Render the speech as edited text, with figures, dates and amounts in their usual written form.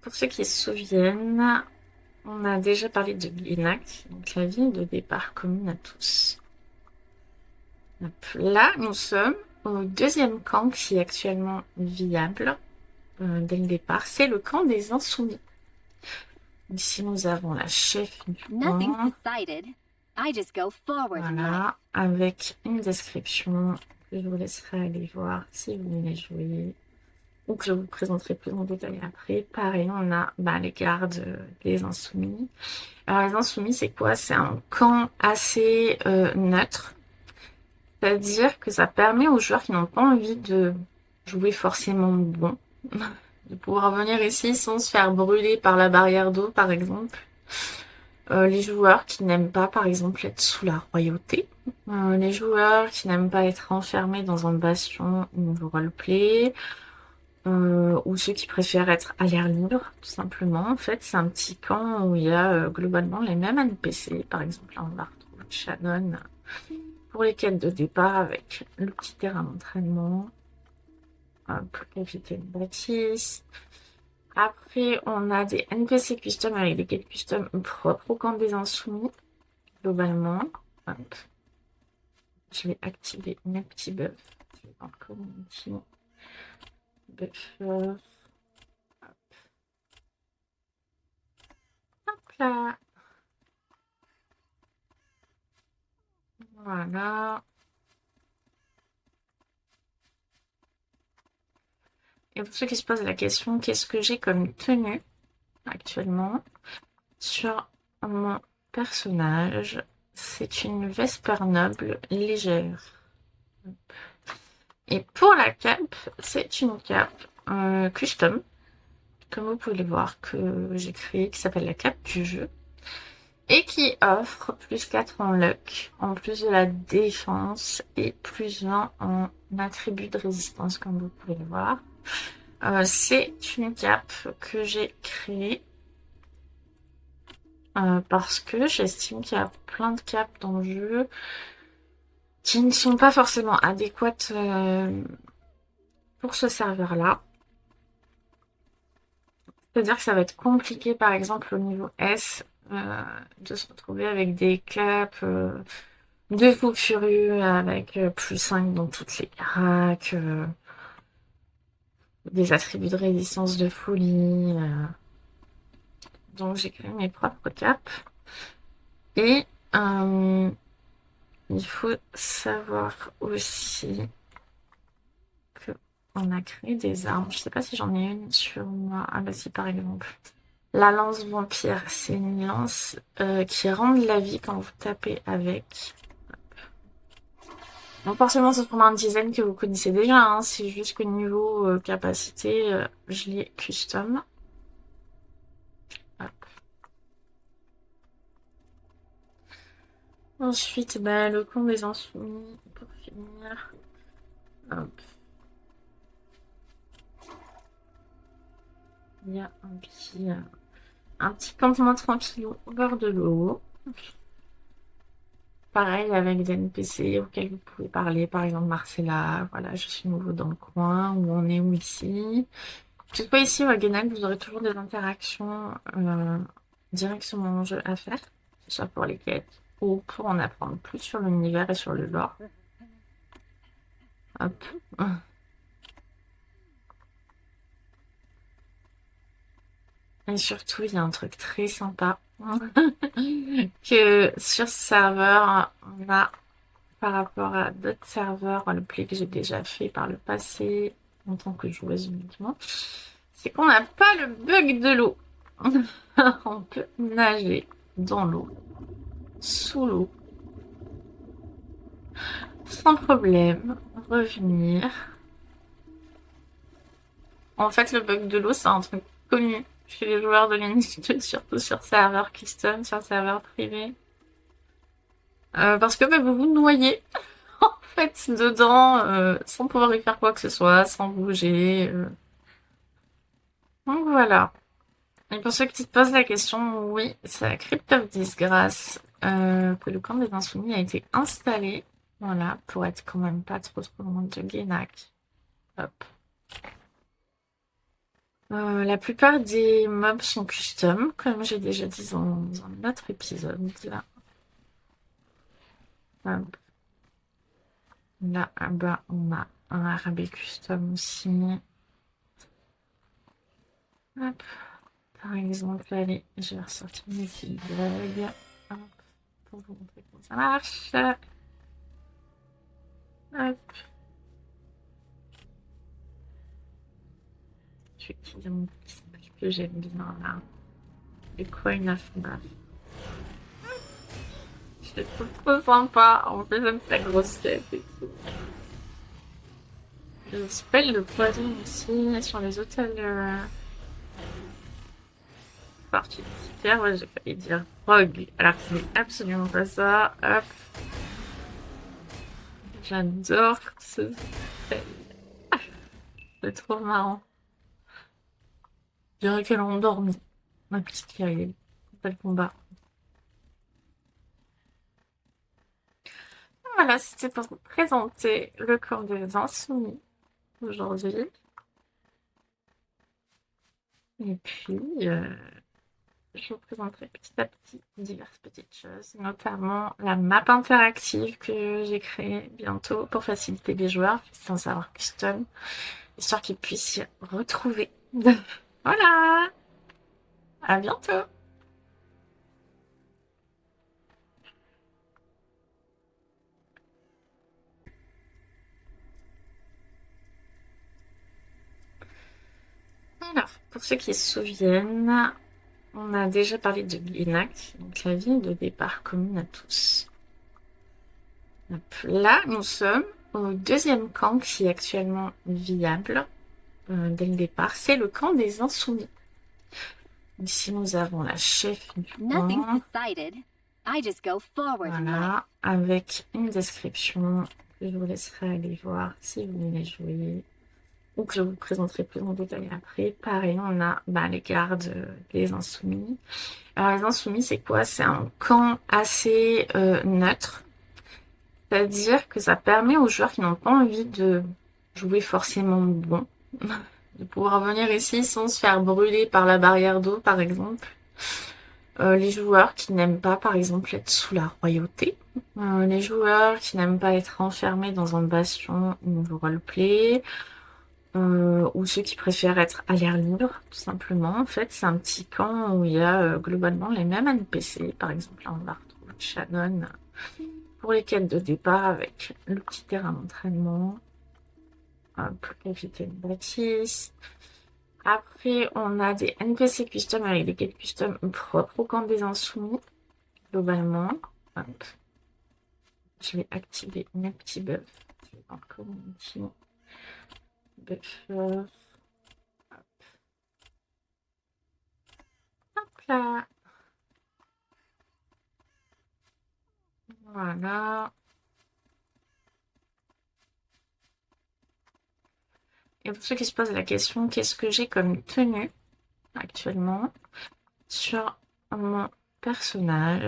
pour ceux qui se souviennent, on a déjà parlé de Genac, donc la ville de départ commune à tous. Hop, là, nous sommes au deuxième camp qui est actuellement viable dès le départ. C'est le camp des Insoumis. Ici, nous avons la chef du Nothing's camp. decided. I just go forward and let. Voilà, avec une description que je vous laisserai aller voir si vous voulez jouer. Ou que je vous présenterai plus en détail après. Pareil, on a les gardes des Insoumis. Alors, les Insoumis, c'est quoi? C'est un camp assez neutre. C'est-à-dire que ça permet aux joueurs qui n'ont pas envie de jouer forcément bon, de pouvoir venir ici sans se faire brûler par la barrière d'eau, par exemple. Les joueurs qui n'aiment pas, par exemple, être sous la royauté. Les joueurs qui n'aiment pas être enfermés dans un bastion ou roleplay. Ou ceux qui préfèrent être à l'air libre, tout simplement. En fait, c'est un petit camp où il y a globalement les mêmes NPC. Par exemple, là, on va retrouver Shannon pour les quêtes de départ avec le petit terrain d'entraînement. Pour éviter une bâtisse. Après, on a des NPC custom avec des quêtes custom propres au camp des Insoumis, globalement. Hop. Je vais activer mes petits buffs. Je vais dans Community. Buffer. Hop là. Voilà. Et pour ceux qui se posent la question, qu'est-ce que j'ai comme tenue actuellement sur mon personnage? C'est une Vesper noble légère. Et pour la cape, c'est une cape custom, comme vous pouvez le voir, que j'ai créée, qui s'appelle la cape du jeu. Et qui offre plus 4 en luck, en plus de la défense, et plus 20 en attribut de résistance, comme vous pouvez le voir. C'est une cape que j'ai créée parce que j'estime qu'il y a plein de capes dans le jeu qui ne sont pas forcément adéquates pour ce serveur-là. C'est-à-dire que ça va être compliqué, par exemple, au niveau S, de se retrouver avec des capes de fou furieux avec plus 5 dans toutes les racks, des attributs de résistance de folie. Donc j'ai créé mes propres capes. Et il faut savoir aussi que on a créé des armes. Je sais pas si j'en ai une sur moi. Ah bah si, par exemple. La lance vampire, c'est une lance qui rend de la vie quand vous tapez avec. Donc forcément, c'est pour un design que vous connaissez déjà. Hein. C'est juste que niveau capacité, je l'ai custom. Hop. Ensuite, le camp des insoumis, pour finir. Hop. Il y a un petit campement tranquillou au bord de l'eau. Pareil avec des NPC auxquels vous pouvez parler, par exemple Marcella, voilà, je suis nouveau dans le coin, où on est où ici. Toutefois ici, au Genac, vous aurez toujours des interactions directes sur mon jeu à faire, que ce soit pour les quêtes ou pour en apprendre plus sur l'univers et sur le lore. Hop. Et surtout, il y a un truc très sympa que sur ce serveur, on a par rapport à d'autres serveurs roleplay que j'ai déjà fait par le passé, en tant que joueuse uniquement, c'est qu'on n'a pas le bug de l'eau. On peut nager dans l'eau, sous l'eau, sans problème, revenir. En fait, le bug de l'eau, c'est un truc connu chez les joueurs de l'industrie, surtout sur serveur custom, sur serveur privé. Parce que vous vous noyez en fait dedans sans pouvoir y faire quoi que ce soit, sans bouger. Donc voilà. Et pour ceux qui se posent la question, oui, c'est à Crypt of Disgrace que le camp des Insoumis a été installé. Voilà, pour être quand même pas trop loin de Genac. Hop. La plupart des mobs sont custom, comme j'ai déjà dit dans un autre épisode. Là, hop. Là, bas, on a un RB custom aussi. Hop. Par exemple, allez, je vais ressortir mes bugs. Hop. Pour vous montrer comment ça marche. Hop. Je vais utiliser mon petit sac que j'aime bien là. Le coin of buff. Je le trouve trop sympa. En plus, j'aime sa grosse tête et tout. Le spell de poison aussi sur les hôtels participaires. Ouais, j'ai failli dire rogue. Alors que c'est absolument pas ça. Hop. J'adore ce spell. C'est trop marrant. Je dirais qu'elle a endormi. Ma petite Kyrielle. Pas le combat. Voilà, c'était pour vous présenter le corps des insoumis aujourd'hui. Et puis, je vous présenterai petit à petit diverses petites choses, notamment la map interactive que j'ai créée bientôt pour faciliter les joueurs, sans savoir custom, histoire qu'ils puissent s'y retrouver. Voilà, à bientôt. Alors, pour ceux qui se souviennent, on a déjà parlé de Glenac, donc la ville de départ commune à tous. Hop, là, nous sommes au deuxième camp qui est actuellement viable dès le départ. C'est le camp des Insoumis. Ici, nous avons la chef du Nothing's camp. decided. I just go forward in life. Voilà, avec une description que je vous laisserai aller voir si vous voulez jouer, ou que je vous présenterai plus en détail après. Pareil, on a les gardes des Insoumis. Alors, les Insoumis, c'est quoi? C'est un camp assez neutre. C'est-à-dire que ça permet aux joueurs qui n'ont pas envie de jouer forcément bon, de pouvoir venir ici sans se faire brûler par la barrière d'eau, par exemple. Les joueurs qui n'aiment pas, par exemple, être sous la royauté. Les joueurs qui n'aiment pas être enfermés dans un bastion ou roleplay. Ou ceux qui préfèrent être à l'air libre, tout simplement. En fait, c'est un petit camp où il y a globalement les mêmes NPC. Par exemple, là, on va retrouver Shannon pour les quêtes de départ avec le petit terrain d'entraînement. Pour éviter une bâtisse. Après, on a des NPC custom avec des quêtes custom propres au camp des insoumis, globalement. Hop. Je vais activer mes petits buffs. Je vais voir community. Buffer. Hop là. Voilà. Et pour ceux qui se posent la question, qu'est-ce que j'ai comme tenue actuellement sur mon personnage?